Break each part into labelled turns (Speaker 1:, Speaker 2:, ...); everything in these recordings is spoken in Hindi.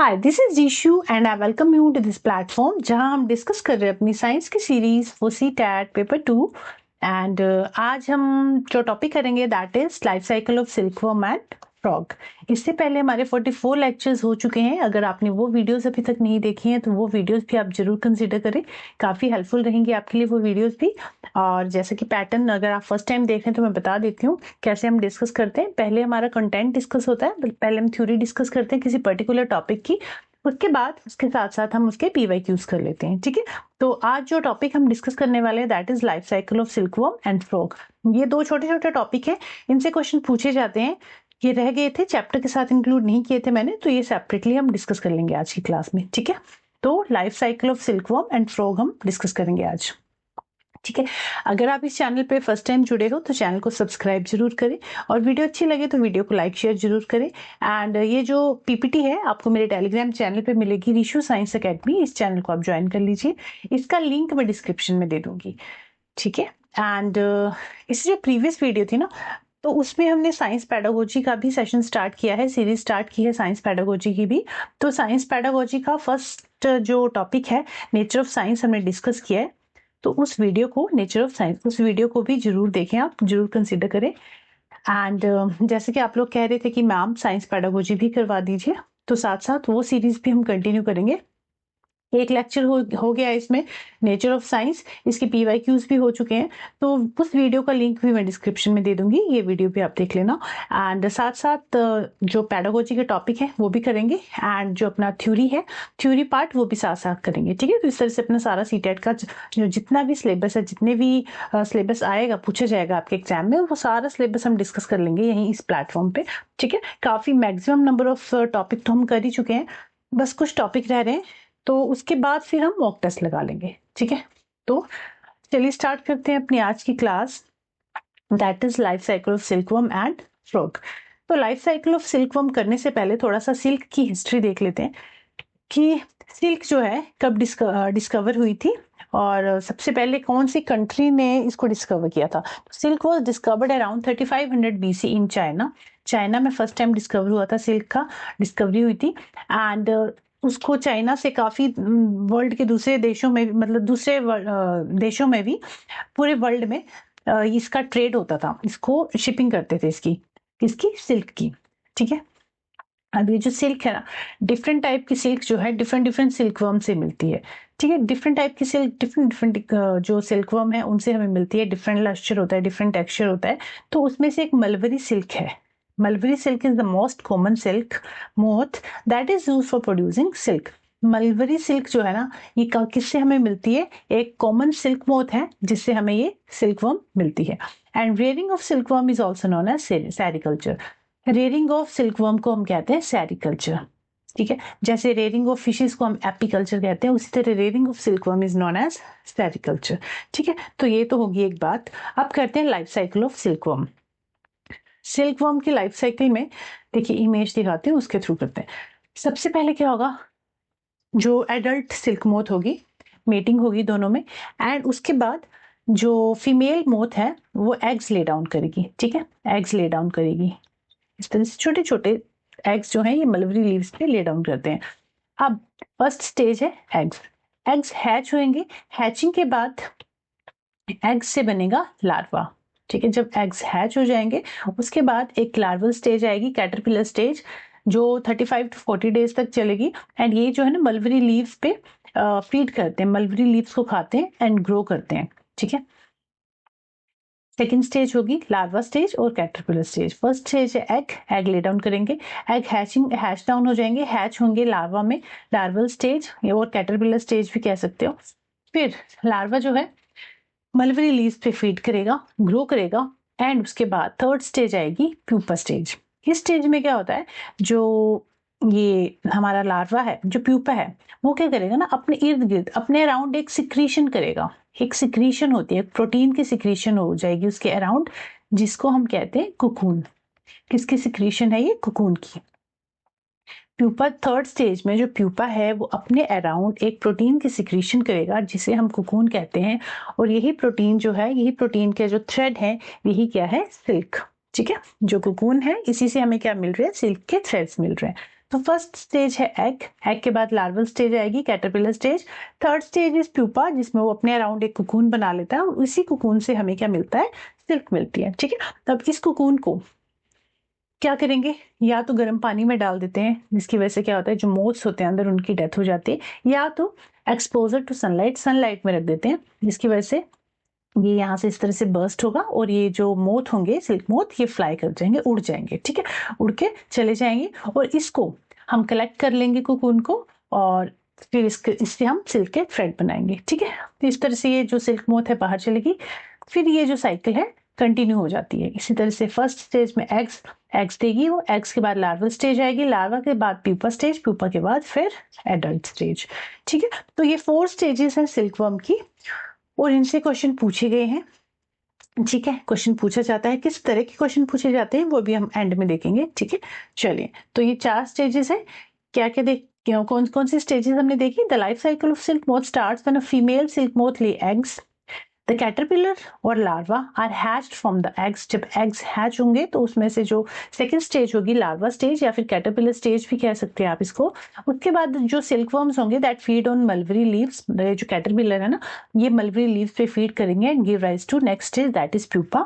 Speaker 1: Hi, this is Jishu and I welcome you to this platform जहां हम डिस्कस कर रहे हैं अपनी साइंस की सीरीज वो CTAT पेपर 2 एंड आज हम जो टॉपिक करेंगे that is life cycle of silkworm and frog. इससे पहले हमारे 44 लेक्चर्स हो चुके हैं। अगर आपने वो वीडियोस अभी तक नहीं देखी हैं तो वो वीडियोस भी आप जरूर कंसीडर करें, काफ़ी हेल्पफुल रहेंगी आपके लिए वो वीडियोस भी। और जैसे कि पैटर्न अगर आप फर्स्ट टाइम देख रहे हैं तो मैं बता देती हूँ कैसे हम डिस्कस करते हैं। पहले हमारा कंटेंट डिस्कस होता है, पहले हम थ्योरी डिस्कस करते हैं किसी पर्टिकुलर टॉपिक की, उसके बाद उसके साथ साथ हम उसके PYQs कर लेते हैं। ठीक है, तो आज जो टॉपिक हम डिस्कस करने वाले हैं that is life cycle of silkworm and frog. ये दो छोटे छोटे टॉपिक है, इनसे क्वेश्चन पूछे जाते हैं। ये रह गए थे, चैप्टर के साथ इंक्लूड नहीं किए थे मैंने, तो ये सेपरेटली हम डिस्कस कर लेंगे आज की क्लास में। ठीक है, तो life cycle of silkworm and frog हम डिस्कस करेंगे आज। ठीक है, अगर आप इस चैनल पे फर्स्ट टाइम जुड़े हो तो चैनल को सब्सक्राइब जरूर करें और वीडियो अच्छी लगे तो वीडियो को लाइक शेयर जरूर करें। एंड ये जो PPT है आपको मेरे टेलीग्राम चैनल पे मिलेगी, रीशु साइंस अकेडमी। इस चैनल को आप ज्वाइन कर लीजिए, इसका लिंक मैं डिस्क्रिप्शन में दे दूंगी। ठीक है, एंड इससे जो प्रीवियस वीडियो थी ना, तो उसमें हमने साइंस पैडागोजी का भी सेशन स्टार्ट किया है, सीरीज स्टार्ट की है साइंस पैडागोजी की भी। तो साइंस पैडागोजी का फर्स्ट जो टॉपिक है नेचर ऑफ साइंस हमने डिस्कस किया है। तो उस वीडियो को, नेचर ऑफ साइंस, उस वीडियो को भी जरूर देखें, आप जरूर कंसीडर करें। एंड जैसे कि आप लोग कह रहे थे कि मैम साइंस पैडागोजी भी करवा दीजिए, तो साथ साथ वो सीरीज भी हम कंटिन्यू करेंगे। एक लेक्चर हो गया इसमें नेचर ऑफ साइंस, इसके PYQs भी हो चुके हैं, तो उस वीडियो का लिंक भी मैं डिस्क्रिप्शन में दे दूंगी, ये वीडियो भी आप देख लेना। एंड साथ साथ जो पैडागोजी के टॉपिक है वो भी करेंगे, एंड जो अपना थ्योरी है, थ्योरी पार्ट वो भी साथ साथ करेंगे। ठीक है, तो इस तरह से अपना सारा CTAT का जो जितना भी सिलेबस है, जितने भी सिलेबस आएगा, पूछा जाएगा आपके एग्जाम में, वो सारा सिलेबस हम डिस्कस कर लेंगे यहीं इस प्लेटफॉर्म पे। ठीक है, काफी मैक्सिमम नंबर ऑफ टॉपिक तो हम कर ही चुके हैं, बस कुछ टॉपिक रह रहे हैं, तो उसके बाद फिर हम मॉक टेस्ट लगा लेंगे। ठीक है, तो चलिए स्टार्ट करते हैं अपनी आज की class, that is life cycle of silkworm and frog. तो लाइफ साइकिल ऑफ सिल्कवर्म करने से पहले थोड़ा सा सिल्क की हिस्ट्री देख लेते हैं कि सिल्क जो है कब डिस्कवर हुई थी और सबसे पहले कौन सी कंट्री ने इसको डिस्कवर किया था। तो silk was discovered around 3500 BC in China. China में फर्स्ट टाइम डिस्कवर हुआ था, सिल्क का डिस्कवरी हुई थी। एंड उसको चाइना से काफी वर्ल्ड के दूसरे देशों में, मतलब दूसरे देशों में भी, पूरे वर्ल्ड में इसका ट्रेड होता था, इसको शिपिंग करते थे इसकी सिल्क की। ठीक है, अब ये जो सिल्क है ना, डिफरेंट टाइप की सिल्क जो है डिफरेंट डिफरेंट सिल्कवर्म से मिलती है। ठीक है, डिफरेंट टाइप की सिल्क डिफरेंट डिफरेंट जो सिल्कवर्म है उनसे हमें मिलती है, डिफरेंट लस्टर होता है, डिफरेंट टेक्सचर होता है। तो उसमें से एक मलबरी सिल्क है। Mulberry silk is the most common silk moth that is use for producing silk. Mulberry silk जो है ना, ये किससे हमें मिलती है, एक कॉमन सिल्क मोथ है जिससे हमें ये सिल्कवर्म मिलती है। And rearing of silkworm is also known as sericulture. Rearing of silkworm को हम कहते हैं सेरिकल्चर। ठीक है, जैसे रेयरिंग ऑफ फिशेस को हम एपीकल्चर कहते हैं, उसी तरह rearing of silkworm is known as sericulture. ठीक है, तो ये तो होगी एक बात। अब करते हैं life cycle of silkworm. Silkworm की लाइफ साइकिल में देखिए, इमेज दिखाते हैं, उसके थ्रू करते हैं। सबसे पहले क्या होगा, जो एडल्ट सिल्क मोथ होगी, मेटिंग होगी दोनों में, एंड उसके बाद जो फीमेल मोथ है वो एग्स ले डाउन करेगी। ठीक है, एग्स ले डाउन करेगी, इस तरह से छोटे छोटे एग्स जो हैं ये मलबरी लीव्स पे ले डाउन करते हैं। अब फर्स्ट स्टेज है एग्स। एग्स हैच होंगे, हैचिंग के बाद एग्स से बनेगा लार्वा। ठीक है, जब एग्स हैच हो जाएंगे उसके बाद एक लार्वल स्टेज आएगी, कैटरपिलर स्टेज, जो 35 to 40 डेज तक चलेगी। एंड ये जो है ना मलबरी लीव्स पे फीड करते हैं, मलबरी लीव्स को खाते हैं एंड ग्रो करते हैं। ठीक है, सेकेंड स्टेज होगी लार्वा स्टेज और कैटरपिलर स्टेज। फर्स्ट स्टेज है एग ले डाउन करेंगे, एग हैच डाउन हो जाएंगे, हैच होंगे लार्वा में, लार्वल स्टेज और कैटरपिलर स्टेज भी कह सकते हो। फिर लार्वा जो है मलबरी लीव्स पे फीड करेगा, ग्रो करेगा, एंड उसके बाद थर्ड स्टेज आएगी प्यूपा स्टेज। इस स्टेज में क्या होता है, जो ये हमारा लार्वा है, जो प्यूपा है, वो क्या करेगा ना, अपने इर्द गिर्द, अपने अराउंड एक सिक्रीशन करेगा। एक सिक्रीशन होती है, प्रोटीन की सिक्रीशन हो जाएगी उसके अराउंड, जिसको हम कहते हैं कुकून। किसकी सिक्रीशन है ये, कुकून की। प्यूपा थर्ड स्टेज में जो प्यूपा है वो अपने अराउंड एक प्रोटीन की सिक्रीशन करेगा जिसे हम कुकून कहते हैं, और यही प्रोटीन जो है, यही प्रोटीन के जो थ्रेड है, यही क्या है, सिल्क। ठीक है, जो कुकून है इसी से हमें क्या मिल रहा है, सिल्क के थ्रेड्स मिल रहे हैं। तो फर्स्ट स्टेज है एग, एग के बाद लार्वल स्टेज आएगी, caterpillar stage. Third stage is pupa, जिसमें वो अपने अराउंड एक कुकून बना लेता है और उसी कुकून से हमें क्या मिलता है, सिल्क मिलती है। ठीक है, तब इस कुकून को क्या करेंगे, या तो गर्म पानी में डाल देते हैं, जिसकी वजह से क्या होता है, जो मोथ्स होते हैं अंदर उनकी डेथ हो जाती है, या तो एक्सपोजर टू सनलाइट, सनलाइट में रख देते हैं, जिसकी वजह से ये यहाँ से इस तरह से बर्स्ट होगा और ये जो मोथ होंगे, सिल्क मोथ, ये फ्लाई कर जाएंगे, उड़ जाएंगे। ठीक है, उड़ के चले जाएंगे और इसको हम कलेक्ट कर लेंगे कुकून को, और फिर इससे हम सिल्क के थ्रेड बनाएंगे। ठीक है, तो इस तरह से ये जो सिल्क मोथ है बाहर चलेगी, फिर ये जो साइकिल है कंटिन्यू हो जाती है। इसी तरह से फर्स्ट स्टेज में एग्स देगी वो, एग्स के बाद लार्वल स्टेज आएगी, लार्वा के बाद प्यूपा स्टेज, प्यूपा के बाद फिर एडल्ट स्टेज। ठीक है, तो ये 4 स्टेजेस हैं सिल्कवर्म की और इनसे क्वेश्चन पूछे गए हैं। ठीक है, क्वेश्चन पूछा जाता है, किस तरह के क्वेश्चन पूछे जाते हैं वो भी हम एंड में देखेंगे। ठीक है, चलिए, तो ये 4 स्टेजेस है। क्या क्या कौन कौन सी स्टेजेस हमने देखी। The life cycle of silk moth starts when a female silk moth lay eggs, the caterpillar और larva are hatched from the eggs. जब एग्स हैच होंगे तो उसमें से जो सेकंड स्टेज होगी लार्वा स्टेज या फिर कैटरपिलर स्टेज भी कह सकते हैं आप इसको। उसके बाद जो सिल्कवर्म्स होंगे that feed on mulberry leaves, जो कैटरपिलर है ना, ये मलबरी लीव्स पे फीड करेंगे and give rise to next stage that is pupa.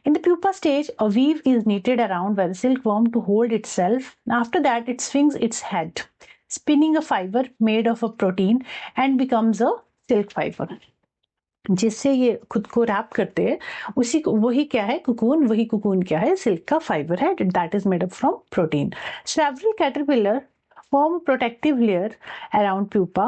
Speaker 1: In the pupa stage a weave is knitted around by the silkworm to hold itself. After that it swings its head, spinning a fiber made of a protein and becomes a silk fiber। जिससे ये खुद को रैप करते हैं, उसी को वही क्या है, कुकून, वही कुकून क्या है, सिल्क का फाइबर है that is made up from protein. Several caterpillar form a protective layer around pupa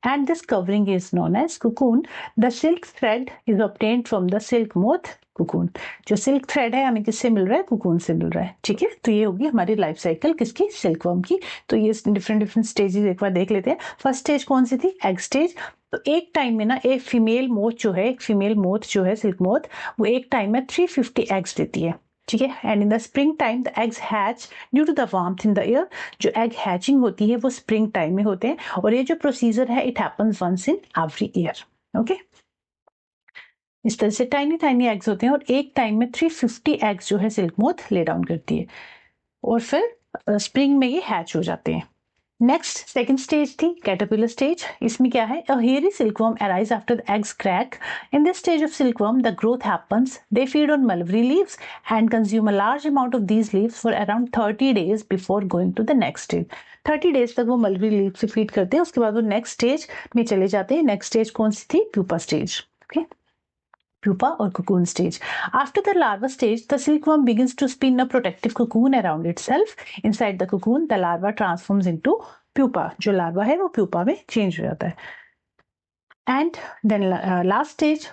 Speaker 1: and this covering is known as cocoon. The silk thread is obtained from the silk moth cocoon। जो सिल्क थ्रेड है हमें किससे मिल रहा है, कुकून से मिल रहा है। ठीक है, तो ये होगी हमारी लाइफ साइकिल किसकी, सिल्कवर्म की। तो ये डिफरेंट स्टेजेस एक बार देख लेते हैं। फर्स्ट स्टेज कौन सी थी, एग स्टेज। तो एक टाइम में ना एक फीमेल मोथ जो है, एक फीमेल मोथ जो है सिल्क मोथ, वो एक टाइम में 350 एग्स देती है। ठीक है, and in the spring time the eggs hatch due to the warmth in the air. जो एग हैचिंग होती है वो स्प्रिंग टाइम में होते हैं और ये जो प्रोसीजर है it happens once in every year. Okay, इस तरह से टाइनी टाइनी एग्स होते हैं और एक टाइम में 350 एग्स जो है सिल्क मोथ ले डाउन करती है और फिर स्प्रिंग में ये हैच हो जाते हैं। नेक्स्ट सेकंड स्टेज थी कैटरपिलर स्टेज। इसमें क्या है, a hairy silkworm arise after the eggs crack. In this stage of silkworm the growth happens. They feed on mulberry leaves and consume a large amount of these leaves for around 30 days before going to the next stage। 30 days तक वो मलबरी लीव से फीड करते हैं, उसके बाद वो नेक्स्ट स्टेज में चले जाते हैं। नेक्स्ट स्टेज कौन सी थी, pupa stage. Okay, pupa or cocoon stage. After the larva stage, the silkworm begins to spin a protective cocoon around itself. Inside the cocoon, the larva transforms into pupa. जो larva है वो pupa में change हो जाता है. And then last stage,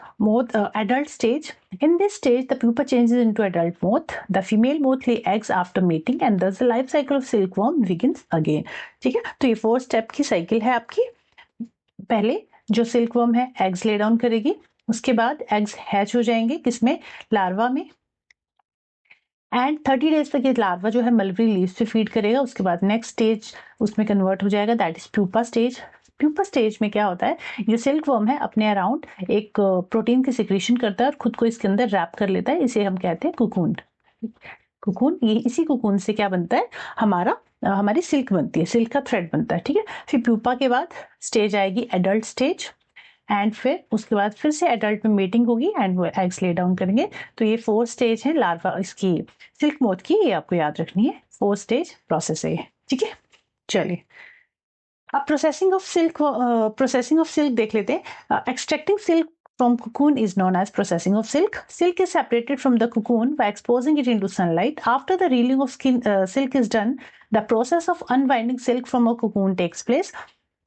Speaker 1: adult stage. In this stage, the pupa changes into adult moth. The female moth lay eggs after mating and thus the life cycle of silkworm begins again. ठीक है, तो ये 4 स्टेप की साइकिल है आपकी। पहले जो सिल्कवर्म है एग्स ले डाउन करेगी, उसके बाद एग्स हैच हो जाएंगे किसमें, लार्वा में, एंड 30 डेज तक ये लार्वा जो है मलबरी लीव्स पे फीड करेगा। उसके बाद नेक्स्ट स्टेज उसमें कन्वर्ट हो जाएगा that is pupa stage. Pupa stage में क्या होता है, जो सिल्कवर्म है अपने अराउंड एक प्रोटीन की सिक्रीशन करता है और खुद को इसके अंदर रैप कर लेता है, इसे हम कहते हैं कुकून। कुकून, ये इसी कुकून से क्या बनता है, हमारी सिल्क बनती है, सिल्क का थ्रेड बनता है। ठीक है, फिर प्यूपा के बाद स्टेज आएगी एडल्ट स्टेज एंड फिर उसके बाद फिर से एडल्ट में मीटिंग होगी एंड वो एग्स ले डाउन करेंगे। तो ये 4 स्टेज है लार्वा इसकी सिल्क मोथ की, ये आपको याद रखनी है, 4 स्टेज प्रोसेस है। ठीक है, चलिए अब प्रोसेसिंग ऑफ सिल्क देख लेते हैं। Extracting silk from cocoon is known as processing of silk. Silk is separated from the cocoon by exposing it into sunlight. After the reeling of silk is done, the process of unwinding silk from a cocoon takes place.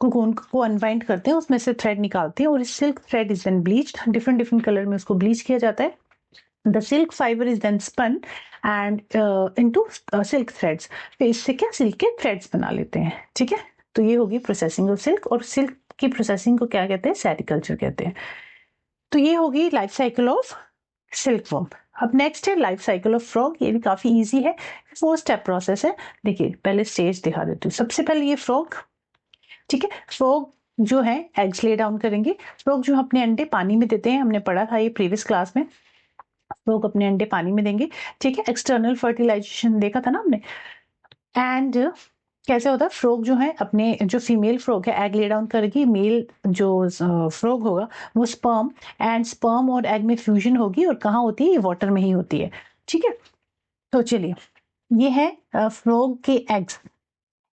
Speaker 1: Cocoon को अनवाइंड करते हैं, उसमें से थ्रेड निकालते हैं और इस silk thread is then bleached, different colour में उसको ब्लीच किया जाता है। The silk fibre is then spun and into silk threads. फिर इससे क्या, सिल्क के थ्रेड्स बना लेते हैं। ठीक है, तो ये होगी प्रोसेसिंग ऑफ सिल्क और सिल्क की प्रोसेसिंग को क्या कहते हैं, सेरिकल्चर कहते हैं। तो ये होगी लाइफ साइकिल ऑफ सिल्कवर्म। अब नेक्स्ट है लाइफ साइकिल ऑफ फ्रॉग। ये भी काफी इजी है, 4 स्टेप प्रोसेस है। देखिए पहले स्टेज दिखा देती हूँ। सबसे पहले ये फ्रॉग, ठीक है, फ्रॉग जो है एग्स ले डाउन करेंगे। फ्रॉग जो अपने अंडे पानी में देते हैं, हमने पढ़ा था ये प्रीवियस क्लास में, फ्रॉग अपने अंडे पानी में देंगे। ठीक है, एक्सटर्नल फर्टिलाइजेशन देखा था ना हमने। एंड कैसे होता है, फ्रॉग जो है अपने जो फीमेल फ्रॉग है एग ले डाउन करेगी, मेल जो फ्रॉग होगा वो स्पर्म और एग में फ्यूजन होगी, और कहाँ होती है, ये वाटर में ही होती है। ठीक है, तो चलिए ये है फ्रॉग के एग्स।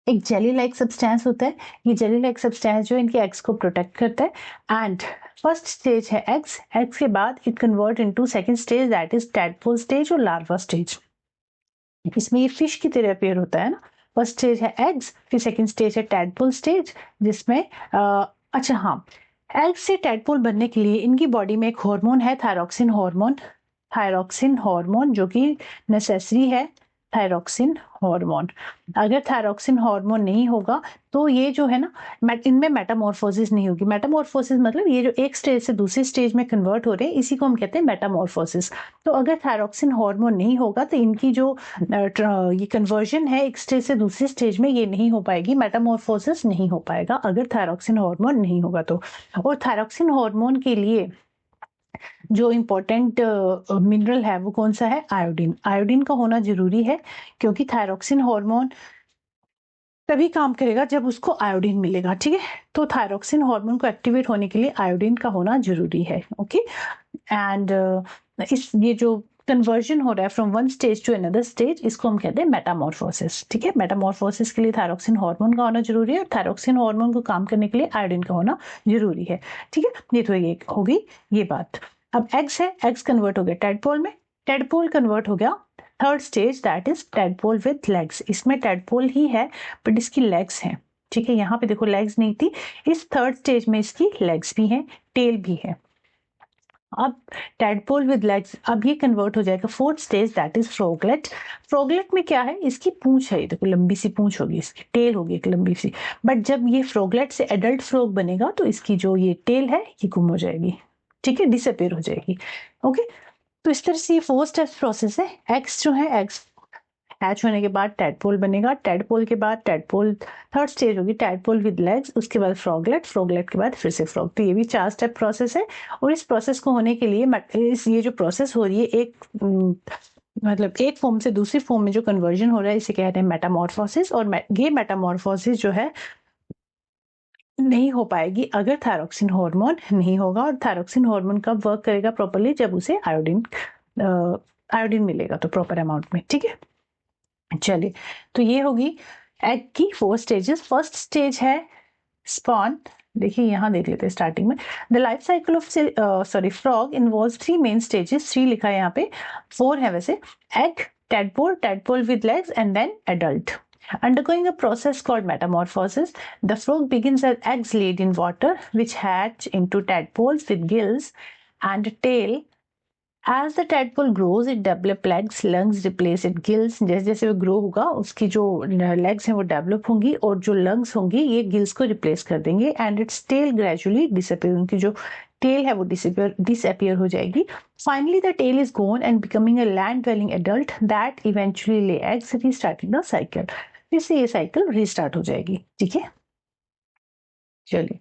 Speaker 1: एक जेली लाइक सब्सटेंस होता है, ये जेली लाइक सब्सटेंस जो इनके एग्स को प्रोटेक्ट करता है। एंड फर्स्ट स्टेज है एग्स, एग्स के बाद it convert into second stage that is tadpole stage और लार्वा स्टेज। इसमें ये फिश की तरह अपेयर होता है ना। फर्स्ट स्टेज है एग्स, फिर सेकंड स्टेज है टैडपोल स्टेज, जिसमें अच्छा हाँ, एग से टैडपोल बनने के लिए इनकी बॉडी में एक हार्मोन है, थायरॉक्सिन हार्मोन। थायरॉक्सिन हार्मोन जो कि नेसेसरी है, थायरॉक्सिन हार्मोन। अगर थायरॉक्सिन हार्मोन नहीं होगा तो ये जो है ना, इनमें मेटामॉर्फोसिस नहीं होगी। मेटामॉर्फोसिस मतलब ये जो एक स्टेज से दूसरी स्टेज में कन्वर्ट हो रहे हैं, इसी को हम कहते हैं मेटामॉर्फोसिस। तो अगर थायरॉक्सिन हार्मोन नहीं होगा तो इनकी जो ये कन्वर्जन है एक स्टेज से दूसरी स्टेज में, ये नहीं हो पाएगी, मेटामॉर्फोसिस नहीं हो पाएगा अगर थायरॉक्सिन हार्मोन नहीं होगा तो। और थायरॉक्सिन हार्मोन के लिए जो इम्पोर्टेंट मिनरल है वो कौन सा है, आयोडीन। आयोडीन का होना जरूरी है, क्योंकि थायरॉक्सिन हार्मोन तभी काम करेगा जब उसको आयोडीन मिलेगा। ठीक है, तो थायरॉक्सिन हार्मोन को एक्टिवेट होने के लिए आयोडीन का होना जरूरी है। ओके, एंड इस ये जो कन्वर्जन हो रहा है from one stage to another stage, इसको हम कहते हैं मेटामॉर्फोसिस। ठीक है, मेटामॉर्फोसिस के लिए थायरॉक्सिन हार्मोन का होना जरूरी है, और थायरॉक्सिन हार्मोन को काम करने के लिए आयोडीन का होना जरूरी है। ठीक है, ये तो ये होगी ये बात। अब एग्स है, एग्स कन्वर्ट हो गया टैडपोल में, टैडपोल कन्वर्ट हो गया third stage that is tadpole with legs. इसमें टैडपोल ही है बट इसकी लेग्स हैं। ठीक है, यहाँ पे देखो लेग्स नहीं थी, इस थर्ड स्टेज में इसकी लेग्स भी हैं, टेल भी है। अब टैडपोल विद लेग्स, अब ये कन्वर्ट हो जाएगा फोर्थ स्टेज दैट इज फ्रॉगलेट। फ्रॉगलेट में क्या है, इसकी पूंछ है, देखो लंबी सी पूंछ होगी, इसकी टेल होगी एक लंबी सी। बट जब ये फ्रॉगलेट से एडल्ट फ्रॉग बनेगा तो इसकी जो ये टेल है ये गुम हो जाएगी। ठीक है, डिसअपेयर हो जाएगी। ओके, तो इस तरह से ये 4 स्टेप्स प्रोसेस है। एग्स जो है, एग्स हैच होने के बाद टैडपोल बनेगा, टैडपोल के बाद टैडपोल थर्ड स्टेज होगी टैडपोल विद लेग्स, उसके बाद फ्रॉगलेट, फ्रॉगलेट के बाद फिर से फ्रॉग। तो ये भी 4 स्टेप प्रोसेस है। और इस प्रोसेस को होने के लिए ये जो प्रोसेस हो रही है एक मतलब एक फॉर्म से दूसरी फॉर्म में जो कन्वर्जन हो रहा है, इसे कहते हैं मेटामॉर्फोसिस। और ये मेटामॉर्फोसिस जो है नहीं हो पाएगी अगर थायरॉक्सिन हार्मोन नहीं होगा। और थायरॉक्सिन हार्मोन कब वर्क करेगा प्रॉपर्ली, जब उसे आयोडीन मिलेगा तो प्रॉपर अमाउंट में। ठीक है, चलिए तो ये होगी एग की 4 स्टेजेस। फर्स्ट स्टेज है स्पॉन। देखिए यहाँ देख लेते हैं स्टार्टिंग में, the life cycle of frog involves 3 main stages. 3 लिखा है यहाँ पे, 4 है वैसे। Egg, tadpole, tadpole with legs, and then adult. Undergoing a process called metamorphosis, the frog begins as eggs laid in water, which hatch into tadpoles with gills and a tail. As the tadpole grows, it develop legs, lungs replace it gills. जैसे जैसे वो ग्रो होगा उसकी जो लेग्स हैं वो डेवलप होंगी, और जो लंग्स होंगी ये गिल्स को रिप्लेस कर देंगे। And its tail gradually disappear, उनकी जो टेल है वो डिसअपियर हो जाएगी। Finally the tail is gone and becoming a land dwelling adult that eventually lay eggs, restarting the cycle. फिर से ये साइकिल रीस्टार्ट हो जाएगी। ठीक है, चलिए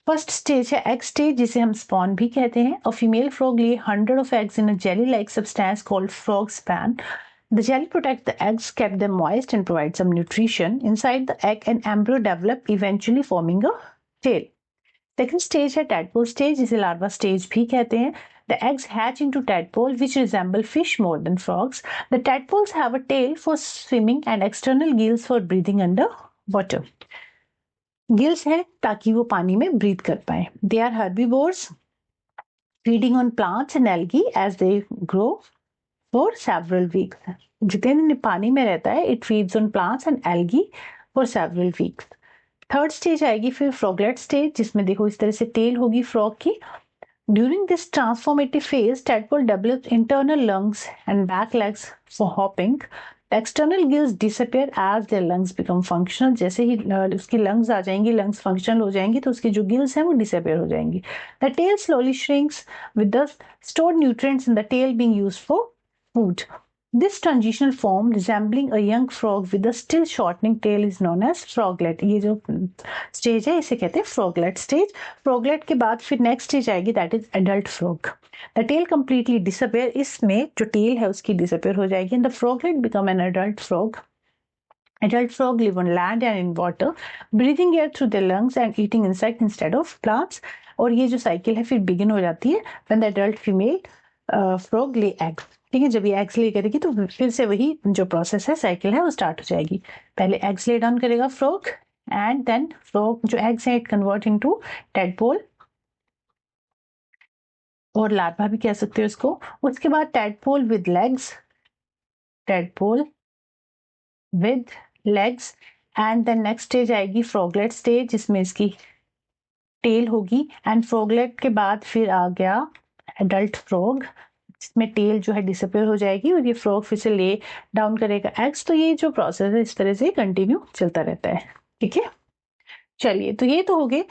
Speaker 1: फर्स्ट स्टेज है एग स्टेज, जिसे हम स्पॉन भी कहते हैं। और फीमेल फ्रॉग लिए 100 of eggs in a jelly-like substance called frog span. The jelly protects the eggs, kept them moist, and provides some nutrition. Inside the egg, an embryo develop, eventually forming a tail. Second stage है tadpole stage, जिसे larva stage भी कहते हैं. The eggs hatch into tadpole, which resemble fish more than frogs. The tadpoles have a tail for swimming and external gills for breathing under water. Gills है ताकि वो पानी में ब्रीथ कर पाए। They are herbivores feeding on plants and algae as they grow for several weeks. जितने दिन पानी में रहता है it feeds on plants and algae for several weeks. Third stage आएगी फिर फ्रॉगलेट स्टेज, जिसमें देखो इस तरह से टेल होगी फ्रॉग की। During this transformative phase tadpole develops internal lungs and back legs for hopping. External gills disappear as their lungs become functional. जैसे ही उसकी लंग्स आ जाएंगी, लंग्स फंक्शनल हो जाएंगी, तो उसकी जो गिल्स हैं वो डिसअपियर हो जाएंगी। The tail slowly shrinks with the stored nutrients in the tail being used for food. This transitional form, resembling a young frog with a still shortening tail, is known as froglet. ये जो स्टेज है इसे कहते हैं froglet stage. Froglet के बाद फिर नेक्स्ट स्टेज आएगी that is adult frog. The tail completely disappear. इसमें जो tail है उसकी disappear हो जाएगी and the froglet become an adult frog. Adult frog live on land and in water, breathing air through their lungs and eating insect instead of plants. और ये जो साइकिल है फिर बिगिन हो जाती है when the adult female frog lay eggs. ठीक है, जब ये एग्स ले करेगी तो फिर से वही जो प्रोसेस है, साइकिल है, वो स्टार्ट हो जाएगी. पहले एग्स ले डाउन करेगा फ्रॉग एंड देन फ्रॉग जो एग्स है इट कन्वर्ट इनटू टैडपोल और लार्वा भी कह सकते हो इसको. उसके बाद tadpole with legs, tadpole with legs and then next stage आएगी फ्रॉगलेट स्टेज जिसमें इसकी टेल होगी एंड फ्रॉगलेट के बाद फिर आ गया एडल्ट फ्रॉग जिसमें टेल जो है डिसअपियर हो जाएगी और ये फ्रॉग फिर से ले डाउन करेगा एग्स. तो ये जो प्रोसेस है इस तरह से कंटिन्यू चलता रहता है. ठीक है, चलिए, तो ये तो हो गए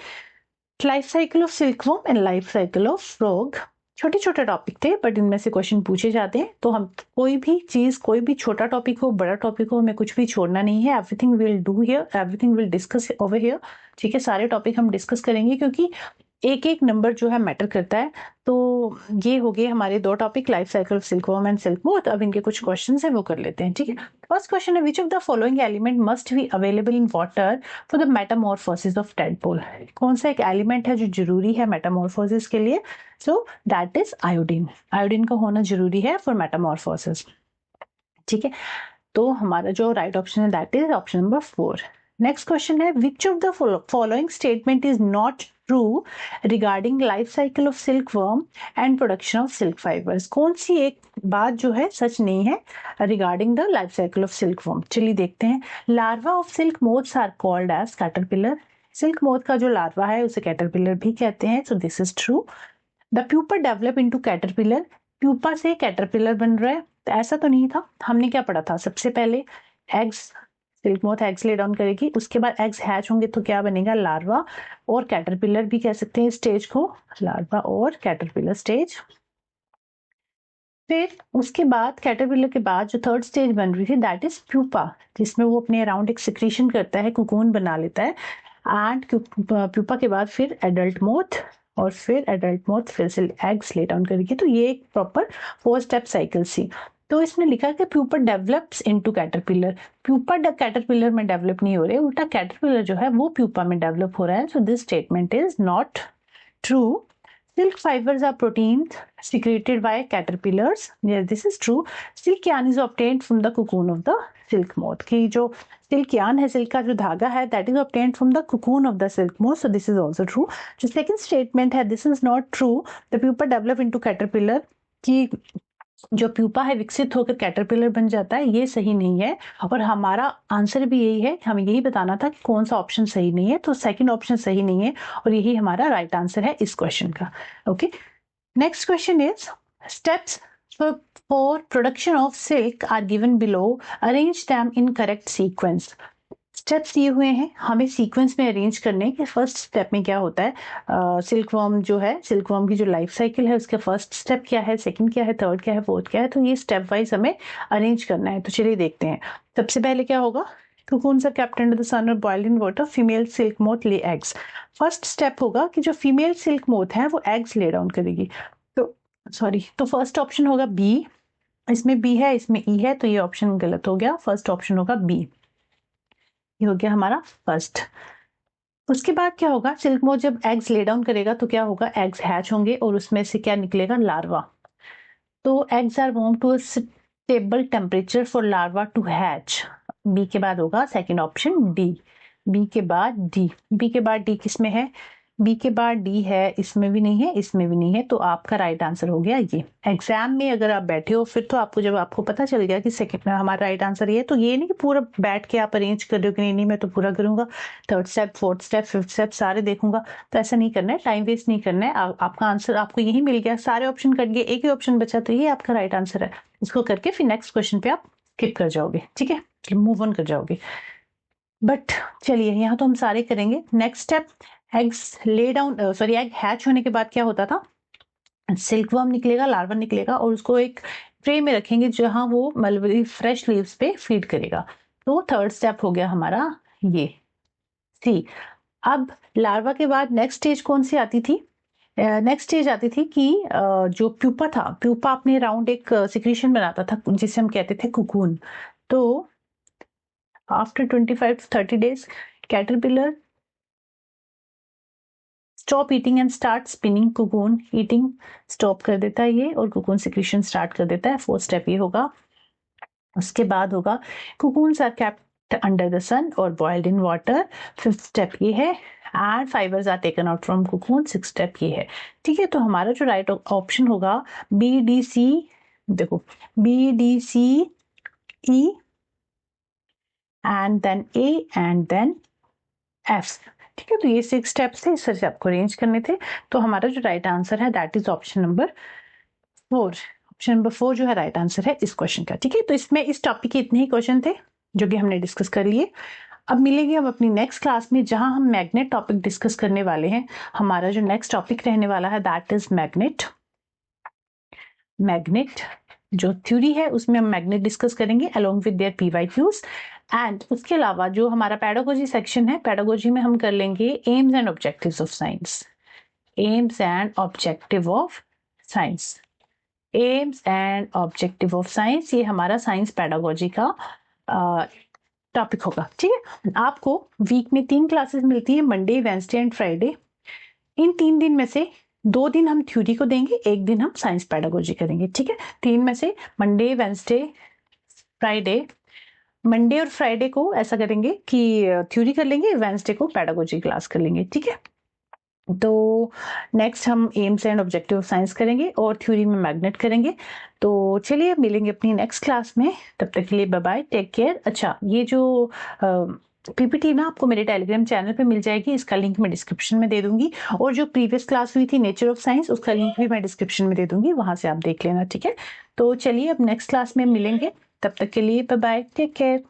Speaker 1: life cycle of silkworm and life cycle of frog. छोटे छोटे टॉपिक थे बट इनमें से क्वेश्चन पूछे जाते हैं. तो हम कोई भी चीज, कोई भी छोटा टॉपिक हो बड़ा टॉपिक हो, हमें कुछ भी छोड़ना नहीं है. Everything will do here, everything will discuss over here. ठीक है, सारे टॉपिक हम डिस्कस करेंगे क्योंकि एक एक नंबर जो है मैटर करता है. तो ये हो गए हमारे दो topic, life cycle of silkworm and silk moth. अब इनके कुछ क्वेश्चंस हैं वो कर लेते हैं. ठीक है, फर्स्ट क्वेश्चन है which of the following element must be available in water for the Metamorphosis of tadpole. कौन सा एक एलिमेंट है जो जरूरी है मेटामॉर्फोसिस के लिए? So that is iodine. Iodine का होना जरूरी है फॉर मेटामॉर्फोसिस. ठीक है, तो हमारा जो राइट ऑप्शन है that is option number 4. Next question है which of the following statement is not true regarding life cycle of silkworm and production of silk fibres. कौन सी एक बात जो है सच नहीं है regarding the life cycle of silkworm? चलिए देखते हैं. Larva of silk moths are called as caterpillar. Silk moth का जो लार्वा है उसे कैटरपिलर भी कहते हैं. So this is true. The pupa develop into caterpillar. Pupa से कैटरपिलर बन रहा है, तो ऐसा तो नहीं था. हमने क्या पढ़ा था? सबसे पहले eggs, silk moth eggs lay down करेगी, उसके बाद एग्स हैच होंगे तो क्या बनेगा? लार्वा और कैटरपिलर भी कह सकते हैं स्टेज को, लार्वा और कैटरपिलर स्टेज. फिर उसके बाद कैटरपिलर के बाद जो थर्ड स्टेज बन रही थी दैट इज प्यूपा, जिसमें वो अपने अराउंड एक सिक्रीशन करता है, कुकून बना लेता है. एंड प्यूपा के बाद फिर एडल्ट मोथ और फिर एडल्ट मोथ फिर से एग्स ले डाउन करेगी. तो ये एक प्रॉपर 4 स्टेप साइकिल सी. तो इसमें लिखा है कि pupa develops into caterpillar. Pupa caterpillar में डेवलप नहीं हो रहे, उल्टा कैटरपिलर जो है वो प्यूपा में डेवलप हो रहा है. So this statement is not true. Silk fibers are proteins secreted by caterpillars. Yes, this is true. Silk yarn is obtained from the cocoon of the silk moth. कि जो silk yarn है, silk का जो धागा है, that is obtained from the cocoon of the silk moth. So this is also true. जो second statement है, this is not true. The pupa develop into caterpillar. कि जो प्यूपा है विकसित होकर कैटरपिलर बन जाता है, ये सही नहीं है. और हमारा आंसर भी यही है, हमें यही बताना था कि कौन सा ऑप्शन सही नहीं है. तो सेकंड ऑप्शन सही नहीं है और यही हमारा राइट आंसर है इस क्वेश्चन का. Okay, next question is steps for production of silk are given below, arrange them in correct sequence. Steps दिए हुए हैं, हमें सीक्वेंस में अरेंज करने के. फर्स्ट स्टेप में क्या होता है, सिल्कवर्म जो है, सिल्कवर्म की जो लाइफ साइकिल है उसका फर्स्ट स्टेप क्या है, सेकंड क्या है, थर्ड क्या है, फोर्थ क्या है. तो ये स्टेप वाइज हमें अरेंज करना है. तो चलिए देखते हैं. सबसे पहले क्या होगा, cocoons are kept under the sun or boiled in water, female silk moth lay eggs. First step होगा कि जो फीमेल सिल्क मोथ है वो एग्स ले डाउन करेगी. तो सॉरी, तो फर्स्ट ऑप्शन होगा बी. इसमें बी है, इसमें ई है, तो ये ऑप्शन गलत हो गया. फर्स्ट ऑप्शन होगा बी. ये हो गया हमारा फर्स्ट. उसके बाद क्या होगा, सिल्क मोथ जब एग्स ले डाउन करेगा तो क्या होगा, एग्स हैच होंगे और उसमें से क्या निकलेगा, लार्वा. तो eggs are warm to stable temperature for larva to hatch. B के बाद होगा सेकंड ऑप्शन डी. बी के बाद डी. बी के बाद डी किसमें है, बी के बाद डी है, इसमें भी नहीं है, इसमें भी नहीं है. तो आपका राइट आंसर हो गया ये. एग्जाम में अगर आप बैठे हो फिर तो आपको, जब आपको पता चल गया कि सेकंड में हमारा राइट आंसर ये, तो ये नहीं कि पूरा बैठ के आप अरेंज कर रहे हो कि नहीं मैं तो पूरा करूंगा, third step, fourth step, fifth step सारे देखूंगा. तो ऐसा नहीं करना है, टाइम वेस्ट नहीं करना है. आपका आंसर आपको यही मिल गया, सारे ऑप्शन कट गए, एक ही ऑप्शन बचा, तो ये आपका राइट आंसर है. इसको करके फिर नेक्स्ट क्वेश्चन पे आप स्किप कर जाओगे. ठीक है, मूव ऑन कर जाओगे. बट चलिए यहाँ तो हम सारे करेंगे. Next step, eggs lay down, sorry egg hatch होने के बाद क्या होता था, सिल्कवर्म निकलेगा, लार्वा निकलेगा और उसको एक ट्रे में रखेंगे जहां वो मलबरी फ्रेश लीव्स पे फीड करेगा. तो थर्ड स्टेप हो गया हमारा ये सी. अब लार्वा के बाद नेक्स्ट स्टेज कौन सी आती थी, नेक्स्ट स्टेज आती थी कि जो प्यूपा था, प्यूपा अपने राउंड एक सिक्रीशन बनाता था जिसे हम कहते थे कुकून. तो after 25 to 30 days caterpillar stop eating and start spinning cocoon, eating stop कर देता है ये और कोकून सिक्रीशन स्टार्ट कर देता है। 4th स्टेप ये होगा। उसके बाद होगा cocoons are kept under the sun और boiled in water. 5th step ये है and fibres are taken out from cocoon. 6th step ये है। ठीक है, तो हमारा जो राइट ऑप्शन होगा बी डी सी, देखो B D C E and then A and then F. ठीक है, तो ये 6 स्टेप्स थे, इस तरह से आपको अरेंज करने थे। तो हमारा जो राइट आंसर है that is option number 4। Option number 4 जो है राइट आंसर है इस क्वेश्चन का। ठीक है, तो इसमें इस टॉपिक के इतने ही क्वेश्चन थे जो कि हमने डिस्कस कर लिए। अब मिलेंगे हम अपनी नेक्स्ट क्लास में जहां हम मैग्नेट टॉपिक डिस्कस करने वाले हैं। हमारा जो नेक्स्ट टॉपिक रहने वाला है दैट इज मैग्नेट। मैग्नेट जो थ्योरी है उसमें हम मैग्नेट डिस्कस करेंगे along with their PYQs. And उसके अलावा जो हमारा पेडागोजी सेक्शन है, पेडागोजी में हम कर लेंगे AIIMS and objectives of science. AIIMS and objective of science, AIIMS and objective of science, ये हमारा साइंस पेडागोजी का टॉपिक होगा। ठीक है, आपको वीक में 3 क्लासेस मिलती है, मंडे, वेंसडे एंड फ्राइडे। इन 3 दिन में से 2 दिन हम थ्योरी को देंगे, 1 दिन हम साइंस पेडागोजी करेंगे। ठीक है, 3 में से मंडे, वेंसडे, फ्राइडे। मंडे और फ्राइडे को ऐसा करेंगे कि थ्योरी कर लेंगे, वेंसडे को पेडागोजी क्लास कर लेंगे। ठीक है, तो नेक्स्ट हम AIIMS and objective of science करेंगे और थ्योरी में मैग्नेट करेंगे। तो चलिए मिलेंगे अपनी नेक्स्ट क्लास में, तब तक के लिए बाय बाय, टेक केयर। अच्छा, ये जो पीपीटी ना आपको मेरे टेलीग्राम चैनल पे मिल जाएगी, इसका लिंक मैं डिस्क्रिप्शन में दे दूंगी। और जो प्रीवियस क्लास हुई थी नेचर ऑफ साइंस, उसका लिंक भी मैं डिस्क्रिप्शन में दे दूंगी, वहां से आप देख लेना। ठीक है, तो चलिए अब नेक्स्ट क्लास में मिलेंगे, तब तक के लिए बाय बाय, टेक केयर।